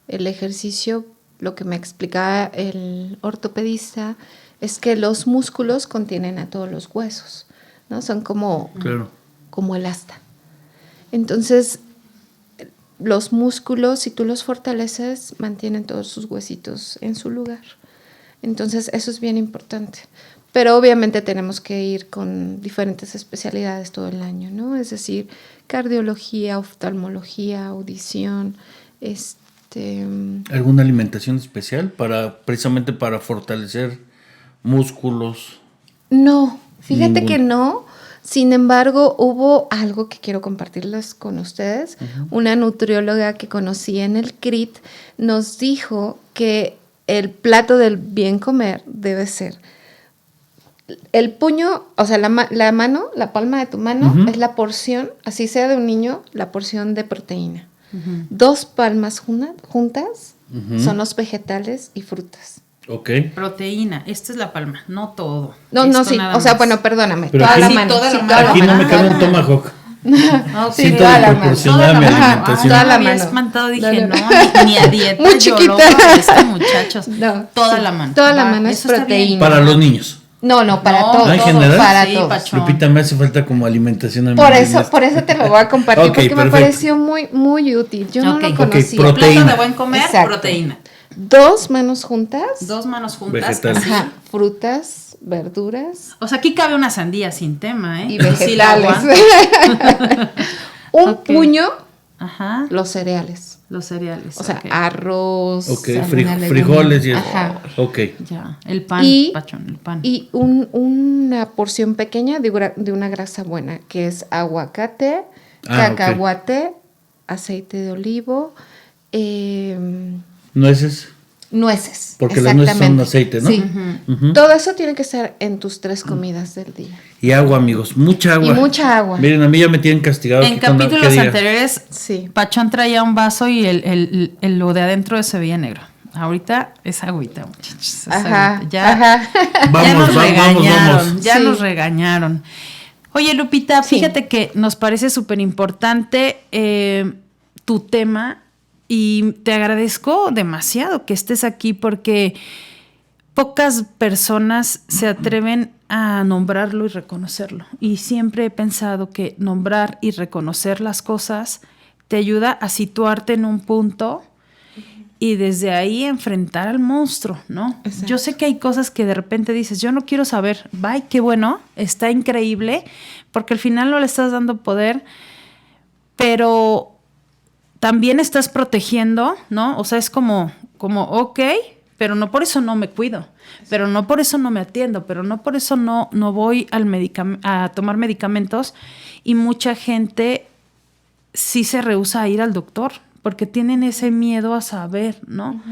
El ejercicio, lo que me explicaba el ortopedista, es que los músculos contienen a todos los huesos, ¿no? Son como el asta. Entonces, los músculos, si tú los fortaleces, mantienen todos sus huesitos en su lugar. Entonces, eso es bien importante. Pero obviamente tenemos que ir con diferentes especialidades todo el año, ¿no? Es decir, cardiología, oftalmología, audición, ¿Alguna alimentación especial precisamente para fortalecer músculos? No, fíjate que no. Sin embargo, hubo algo que quiero compartirles con ustedes. Uh-huh. Una nutrióloga que conocí en el CRIT nos dijo que el plato del bien comer debe ser el puño, o sea, la mano, la palma de tu mano, uh-huh, es la porción, así sea de un niño, la porción de proteína. Uh-huh. 2 palmas juntas uh-huh son los vegetales y frutas. Ok. Proteína, esta es la palma, no todo. No, sí, o sea, bueno, perdóname, pero toda aquí, la mano. Toda sí, la toda mano. Aquí la no mano. me cabe un tomahawk. Okay. Siento desproporcionada mi alimentación. Toda la me había mano. espantado, dije, No. Ni a dieta. Muy yo chiquita. lo hago, muchachos. No, toda sí, la mano. Toda la mano es eso está bien. proteína. Para los niños. No, para todos. ¿En general? Para Sí, todos. Pachón. Lupita, me hace falta como alimentación a mí. Por eso te lo voy a compartir, Okay, porque perfecto. me pareció muy, muy útil. Yo no lo conocía. Proteína. Plato de buen comer, Exacto. proteína. 2 manos juntas. 2 manos juntas. Vegetales. Ajá, frutas, verduras. O sea, aquí cabe una sandía sin tema, ¿eh? Y sí la vegetales. aguanto. Un puño, Ajá. los cereales. Los cereales. O sea, arroz. Frijoles y eso. Ajá. Ok. Ya, el pan, Pachón, el pan. Y una porción pequeña de una grasa buena, que es aguacate, cacahuate, aceite de olivo, nueces. Porque las nueces son aceite, ¿no? Sí. Uh-huh. Todo eso tiene que estar en tus 3 comidas del día. Y agua, amigos, mucha agua. Y mucha agua. Miren, a mí ya me tienen castigado. En capítulos anteriores, sí, Pachón traía un vaso y lo de adentro se veía negro. Ahorita es agüita, muchachos. Ajá, agüita. Ya, ajá. Vamos. Ya nos regañaron. Oye, Lupita, fíjate que nos parece súper importante tu tema. Y te agradezco demasiado que estés aquí porque pocas personas se atreven a nombrarlo y reconocerlo. Y siempre he pensado que nombrar y reconocer las cosas te ayuda a situarte en un punto y desde ahí enfrentar al monstruo, ¿no? Exacto. Yo sé que hay cosas que de repente dices, yo no quiero saber, bye, qué bueno, está increíble, porque al final no le estás dando poder, pero también estás protegiendo, ¿no? O sea, es como, ok, pero no por eso no me cuido, pero no por eso no me atiendo, pero no por eso no voy a tomar medicamentos, y mucha gente sí se rehúsa a ir al doctor porque tienen ese miedo a saber, ¿no?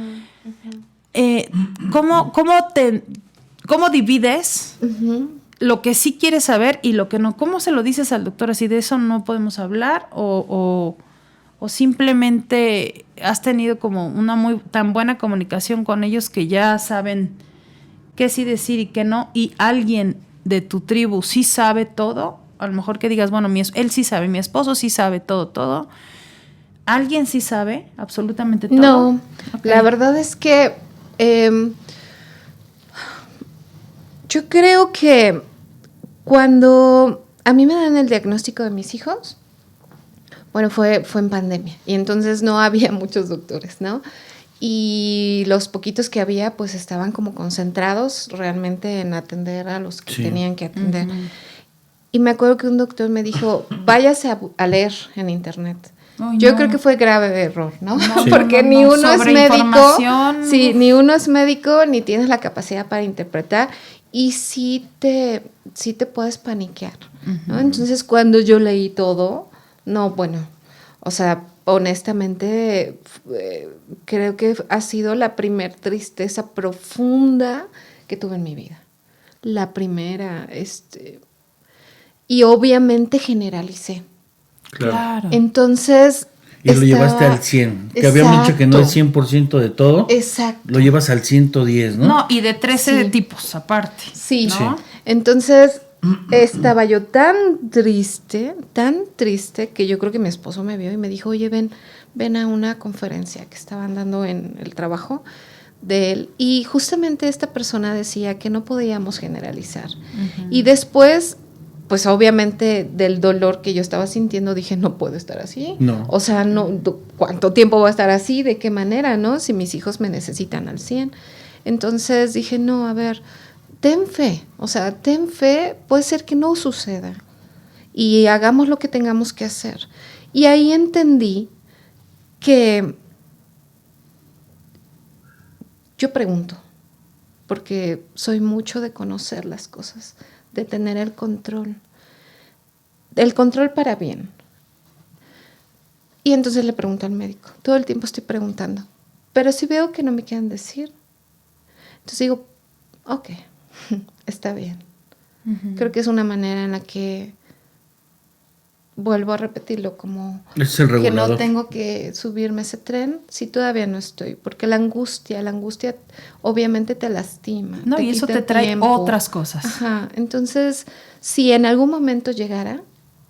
¿Cómo divides lo que sí quieres saber y lo que no? ¿Cómo se lo dices al doctor? Así de eso no podemos hablar o simplemente has tenido como una tan buena comunicación con ellos que ya saben qué sí decir y qué no, y alguien de tu tribu sí sabe todo, a lo mejor que digas, bueno, él sí sabe, mi esposo sí sabe todo. ¿Alguien sí sabe absolutamente todo? No, okay. La verdad es que yo creo que cuando a mí me dan el diagnóstico de mis hijos, bueno, fue en pandemia y entonces no había muchos doctores, ¿no? Y los poquitos que había, pues estaban como concentrados realmente en atender a los que tenían que atender. Y me acuerdo que un doctor me dijo, váyase a leer en internet. Ay, yo creo que fue grave error, ¿no? Porque ni uno es médico, ni uno es médico, ni tienes la capacidad para interpretar, y sí te puedes paniquear, ¿no? Entonces, cuando yo leí todo, o sea, honestamente, creo que ha sido la primer tristeza profunda que tuve en mi vida. La primera, y obviamente generalicé. Claro. Entonces... Y lo llevaste al 100, que habíamos dicho que no es 100% de todo. Exacto. Lo llevas al 110, ¿no? No, y de 13 tipos aparte. Sí, ¿no? Entonces estaba yo tan triste, que yo creo que mi esposo me vio y me dijo, oye, ven a una conferencia que estaban dando en el trabajo de él. Y justamente esta persona decía que no podíamos generalizar. Y después... pues obviamente del dolor que yo estaba sintiendo dije, no puedo estar así. No. O sea, ¿cuánto tiempo voy a estar así? ¿De qué manera, no? Si mis hijos me necesitan al 100. Entonces dije, no, a ver, ten fe. O sea, ten fe, puede ser que no suceda. Y hagamos lo que tengamos que hacer. Y ahí entendí que yo pregunto, porque soy mucho de conocer las cosas, de tener el control para bien. Y entonces le pregunto al médico, todo el tiempo estoy preguntando, pero si veo que no me quieren decir, entonces digo, ok, está bien. Creo que es una manera en la que vuelvo a repetirlo, como es el regulador. Que no tengo que subirme a ese tren si todavía no estoy, porque la angustia obviamente te lastima. No, y eso te trae otras cosas. Ajá, entonces, si en algún momento llegara,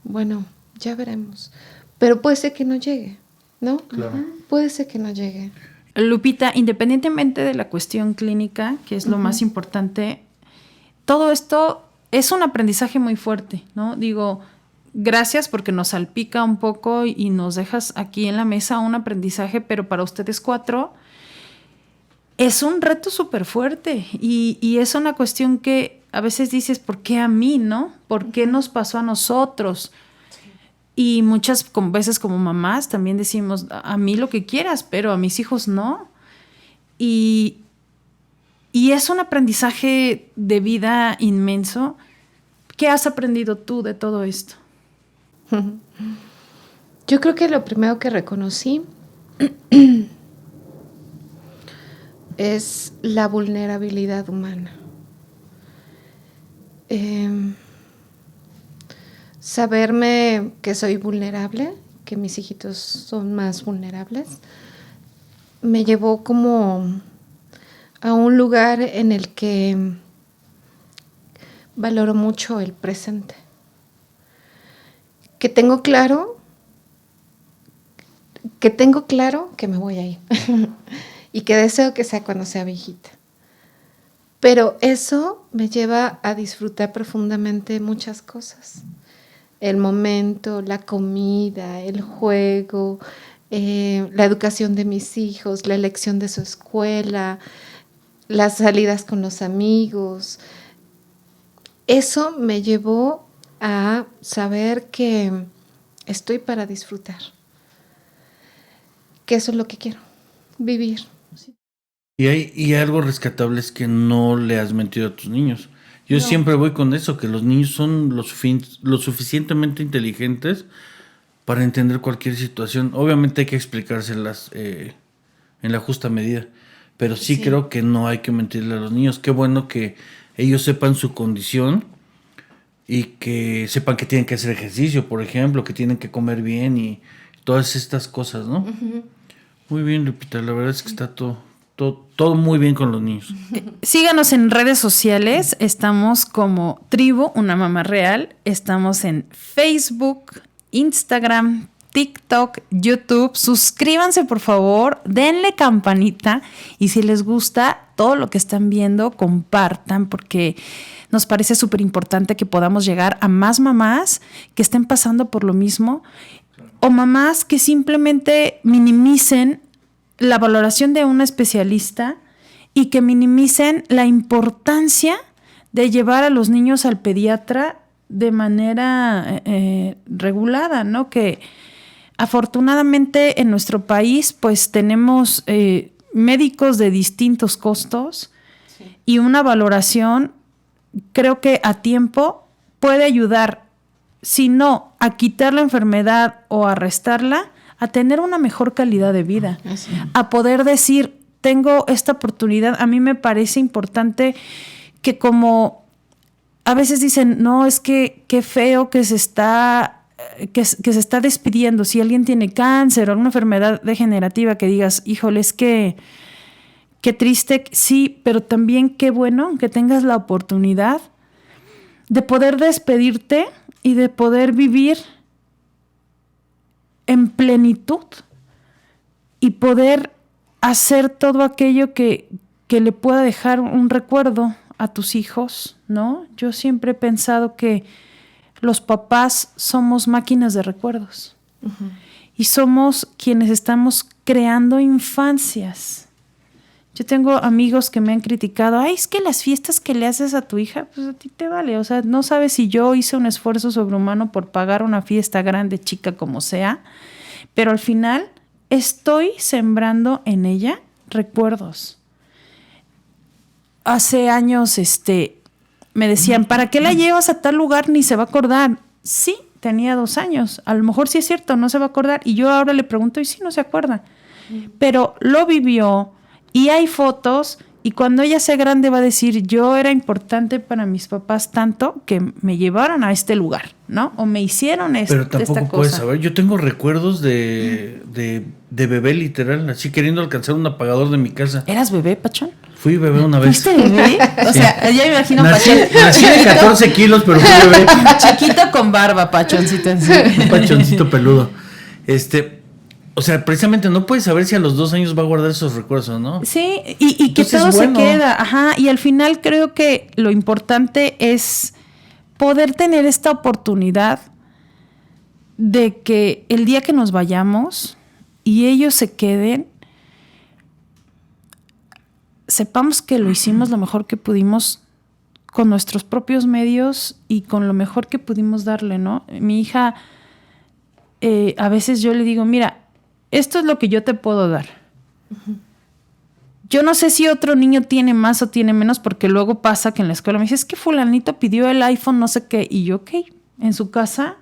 bueno, ya veremos, pero puede ser que no llegue, ¿no? Claro. Puede ser que no llegue. Lupita, independientemente de la cuestión clínica, que es lo más importante, todo esto es un aprendizaje muy fuerte, ¿no? Digo, gracias porque nos salpica un poco y nos dejas aquí en la mesa un aprendizaje, pero para ustedes 4 es un reto súper fuerte y es una cuestión que a veces dices, ¿por qué a mí, no? ¿Por qué nos pasó a nosotros? Sí. Y muchas veces como mamás también decimos, a mí lo que quieras, pero a mis hijos no. Y es un aprendizaje de vida inmenso. ¿Qué has aprendido tú de todo esto? Yo creo que lo primero que reconocí es la vulnerabilidad humana. Saberme que soy vulnerable, que mis hijitos son más vulnerables, me llevó como a un lugar en el que valoro mucho el presente. Que tengo claro que me voy a ir y que deseo que sea cuando sea viejita. Pero eso me lleva a disfrutar profundamente muchas cosas. El momento, la comida, el juego, la educación de mis hijos, la elección de su escuela, las salidas con los amigos. Eso me llevó a saber que estoy para disfrutar, que eso es lo que quiero, vivir. Sí. Y algo rescatable es que no le has mentido a tus niños. Yo siempre voy con eso, que los niños son lo suficientemente inteligentes para entender cualquier situación. Obviamente hay que explicárselas en la justa medida, pero sí creo que no hay que mentirle a los niños. Qué bueno que ellos sepan su condición y que sepan que tienen que hacer ejercicio, por ejemplo, que tienen que comer bien y todas estas cosas, ¿no? Uh-huh. Muy bien, Lupita, la verdad es que está todo muy bien con los niños. Síganos en redes sociales, estamos como Tribu, una mamá real, estamos en Facebook, Instagram, TikTok, YouTube. Suscríbanse, por favor, denle campanita y si les gusta todo lo que están viendo, compartan, porque nos parece súper importante que podamos llegar a más mamás que estén pasando por lo mismo o mamás que simplemente minimicen la valoración de un especialista y que minimicen la importancia de llevar a los niños al pediatra de manera regulada, ¿no? Que afortunadamente en nuestro país pues tenemos médicos de distintos costos y una valoración creo que a tiempo puede ayudar, si no a quitar la enfermedad o a restarla, a tener una mejor calidad de vida, a poder decir, tengo esta oportunidad. A mí me parece importante que como a veces dicen, no, es que qué feo que se está despidiendo. Si alguien tiene cáncer o alguna enfermedad degenerativa, que digas, híjole, es que qué triste, sí, pero también qué bueno que tengas la oportunidad de poder despedirte y de poder vivir en plenitud y poder hacer todo aquello que le pueda dejar un recuerdo a tus hijos, ¿no? Yo siempre he pensado que los papás somos máquinas de recuerdos. Uh-huh. Y somos quienes estamos creando infancias. Yo tengo amigos que me han criticado, ay, es que las fiestas que le haces a tu hija, pues a ti te vale. O sea, no sabes si yo hice un esfuerzo sobrehumano por pagar una fiesta grande, chica, como sea, pero al final estoy sembrando en ella recuerdos. Hace años me decían, ¿para qué la llevas a tal lugar? Ni se va a acordar. Sí, tenía 2 años. A lo mejor sí es cierto, no se va a acordar. Y yo ahora le pregunto y sí, no se acuerda. Pero lo vivió y hay fotos y cuando ella sea grande va a decir, yo era importante para mis papás tanto que me llevaron a este lugar, ¿no? O me hicieron esta cosa. Pero tampoco puedes saber. Yo tengo recuerdos de bebé literal, así queriendo alcanzar un apagador de mi casa. ¿Eras bebé, Pachón? Fui bebé una vez. ¿Fuiste bebé? O sea, ya me imagino Pachón. Nací de 14 kilos, pero fui bebé. Chiquito con barba, pachoncito. Un pachoncito peludo. O sea, precisamente no puedes saber si a los 2 años va a guardar esos recuerdos, ¿no? Sí, y que todo se queda. Ajá, y al final creo que lo importante es poder tener esta oportunidad de que el día que nos vayamos y ellos se queden, sepamos que lo hicimos lo mejor que pudimos con nuestros propios medios y con lo mejor que pudimos darle, ¿no? Mi hija, a veces yo le digo, mira, esto es lo que yo te puedo dar. Uh-huh. Yo no sé si otro niño tiene más o tiene menos, porque luego pasa que en la escuela me dice, es que fulanito pidió el iPhone, no sé qué, y yo, ok, en su casa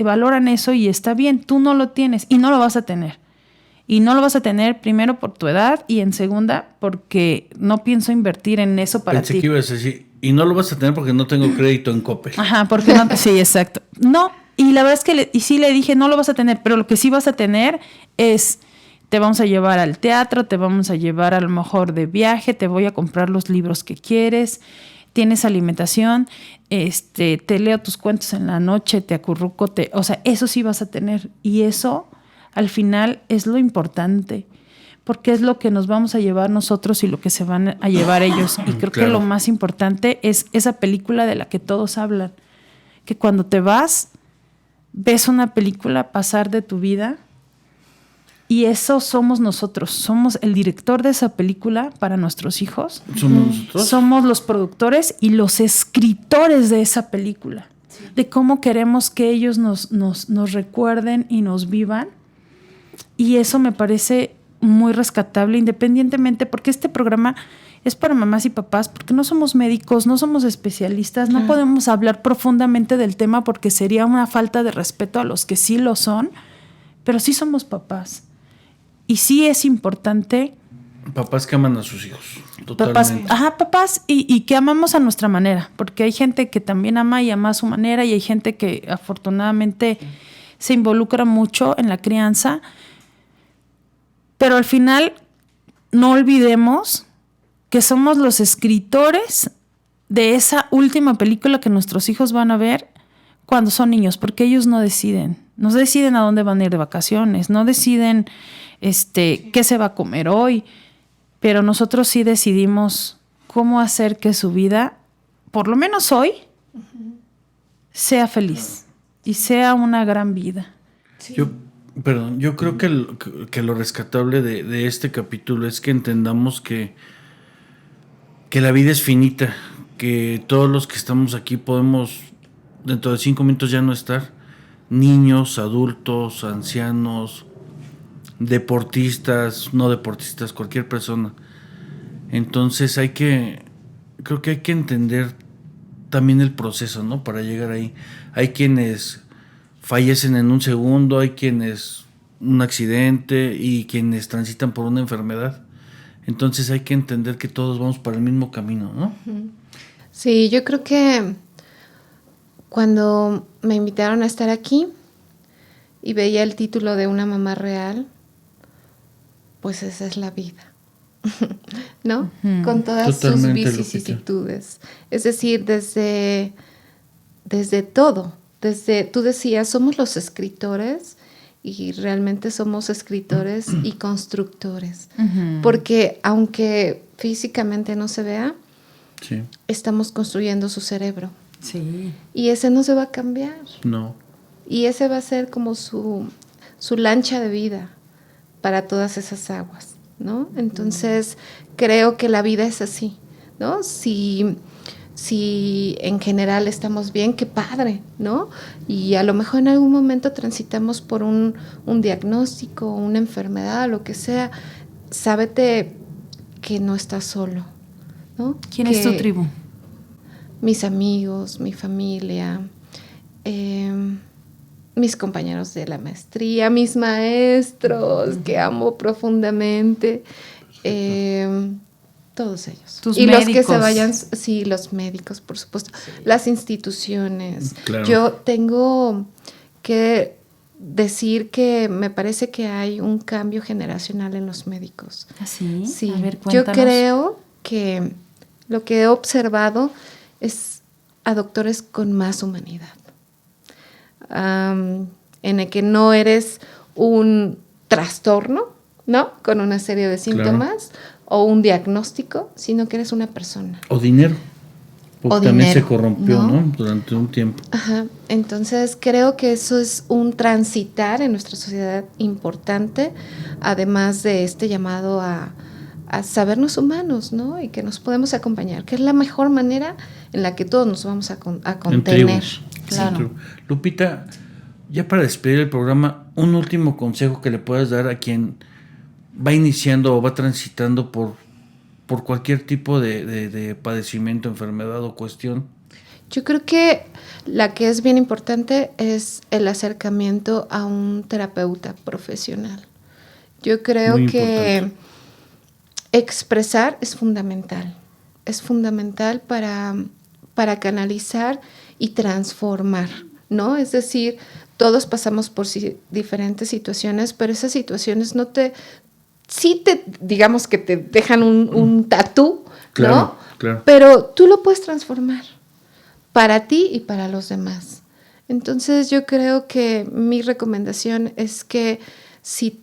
valoran eso y está bien, tú no lo tienes y no lo vas a tener. Y no lo vas a tener primero por tu edad y en segunda porque no pienso invertir en eso para ti. Pensé que ibas a decir, y no lo vas a tener porque no tengo crédito en Coppel. Ajá, porque no, sí, exacto. No, y la verdad es que sí le dije, no lo vas a tener, pero lo que sí vas a tener es, te vamos a llevar al teatro, te vamos a llevar a lo mejor de viaje, te voy a comprar los libros que quieres, tienes alimentación, te leo tus cuentos en la noche, te acurruco, o sea, eso sí vas a tener. Y eso, al final, es lo importante, porque es lo que nos vamos a llevar nosotros y lo que se van a llevar ellos. Y creo que lo más importante es esa película de la que todos hablan, que cuando te vas, ves una película pasar de tu vida y eso somos nosotros. Somos el director de esa película para nuestros hijos. ¿Somos nosotros? Somos los productores y los escritores de esa película. Sí. De cómo queremos que ellos nos recuerden y nos vivan. Y eso me parece muy rescatable, independientemente, porque este programa es para mamás y papás, porque no somos médicos, no somos especialistas, no podemos hablar profundamente del tema porque sería una falta de respeto a los que sí lo son, pero sí somos papás. Y sí es importante. Papás que aman a sus hijos, totalmente. Papás y que amamos a nuestra manera, porque hay gente que también ama y ama a su manera, y hay gente que afortunadamente se involucra mucho en la crianza, pero al final no olvidemos que somos los escritores de esa última película que nuestros hijos van a ver cuando son niños, porque ellos no deciden a dónde van a ir de vacaciones, no deciden qué se va a comer hoy, pero nosotros sí decidimos cómo hacer que su vida, por lo menos hoy, sea feliz y sea una gran vida. Sí. Yo creo que lo rescatable de este capítulo es que entendamos que la vida es finita, que todos los que estamos aquí podemos dentro de 5 minutos ya no estar. Niños, adultos, ancianos, deportistas, no deportistas, cualquier persona. Entonces creo que hay que entender también el proceso, ¿no? Para llegar ahí. Hay quienes fallecen en un segundo, hay quienes un accidente y quienes transitan por una enfermedad. Entonces hay que entender que todos vamos para el mismo camino, ¿no? Sí, yo creo que cuando me invitaron a estar aquí y veía el título de Una mamá real, pues esa es la vida, ¿no? Con todas Totalmente, sus vicisitudes. Es decir, desde todo, tú decías, somos los escritores y realmente somos escritores y constructores, porque aunque físicamente no se vea, sí, estamos construyendo su cerebro. Sí. Y ese no se va a cambiar. No. Y ese va a ser como su lancha de vida para todas esas aguas, ¿no? Entonces, creo que la vida es así, ¿no? Si en general estamos bien, qué padre, ¿no? Y a lo mejor en algún momento transitamos por un diagnóstico, una enfermedad, lo que sea, sábete que no estás solo, ¿no? ¿Quién es tu tribu? Mis amigos, mi familia, mis compañeros de la maestría, mis maestros, que amo profundamente, todos ellos. Tus y médicos. Los que se vayan, sí, los médicos, por supuesto, sí. Las instituciones. Claro. Yo tengo que decir que me parece que hay un cambio generacional en los médicos. ¿Ah, sí? Sí, a ver, yo cuéntanos. creo que lo que he observado es a doctores con más humanidad, en el que no eres un trastorno, ¿no? Con una serie de síntomas, claro, o un diagnóstico, sino que eres una persona. O dinero. Porque también dinero, se corrompió, ¿no? Durante un tiempo. Ajá. Entonces creo que eso es un transitar en nuestra sociedad importante, además de este llamado a sabernos humanos, ¿no? Y que nos podemos acompañar, que es la mejor manera en la que todos nos vamos a contener. Claro. Sí. Lupita, ya para despedir el programa, un último consejo que le puedas dar a quien va iniciando o va transitando por cualquier tipo de padecimiento, enfermedad o cuestión. Yo creo que la que es bien importante es el acercamiento a un terapeuta profesional. Yo creo Muy que importante. Expresar es fundamental para canalizar y transformar, ¿no? Es decir, todos pasamos por diferentes situaciones, pero esas situaciones digamos que te dejan un tatú, Claro, ¿no? claro. Pero tú lo puedes transformar para ti y para los demás. Entonces yo creo que mi recomendación es que si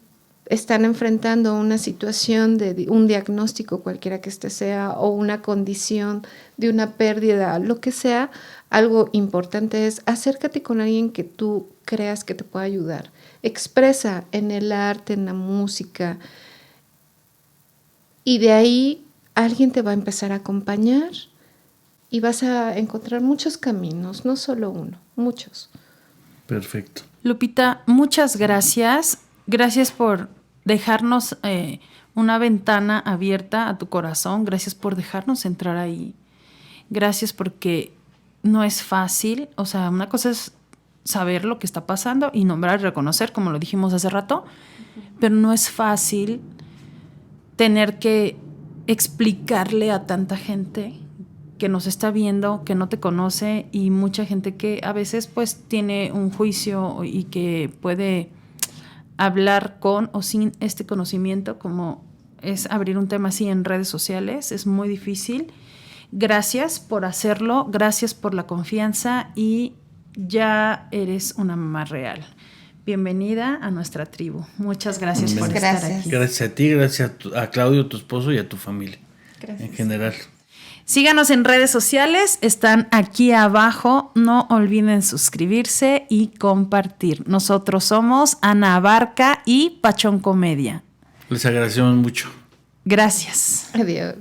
están enfrentando una situación de un diagnóstico, cualquiera que este sea, o una condición de una pérdida, lo que sea, algo importante es acércate con alguien que tú creas que te pueda ayudar. Expresa en el arte, en la música, y de ahí alguien te va a empezar a acompañar y vas a encontrar muchos caminos, no solo uno, muchos. Perfecto. Lupita, muchas gracias. Gracias por dejarnos una ventana abierta a tu corazón. Gracias por dejarnos entrar ahí. Gracias porque no es fácil. O sea, una cosa es saber lo que está pasando y nombrar y reconocer, como lo dijimos hace rato, pero no es fácil tener que explicarle a tanta gente que nos está viendo, que no te conoce, y mucha gente que a veces pues tiene un juicio y que puede hablar con o sin este conocimiento, como es abrir un tema así en redes sociales. Es muy difícil. Gracias por hacerlo, gracias por la confianza y ya eres una mamá real. Bienvenida a nuestra tribu. Muchas gracias por estar aquí. Gracias a ti, gracias a Claudio, tu esposo, y a tu familia. Gracias. En general. Síganos en redes sociales, están aquí abajo. No olviden suscribirse y compartir. Nosotros somos Ana Abarca y Pachón Comedia. Les agradecemos mucho. Gracias. Adiós.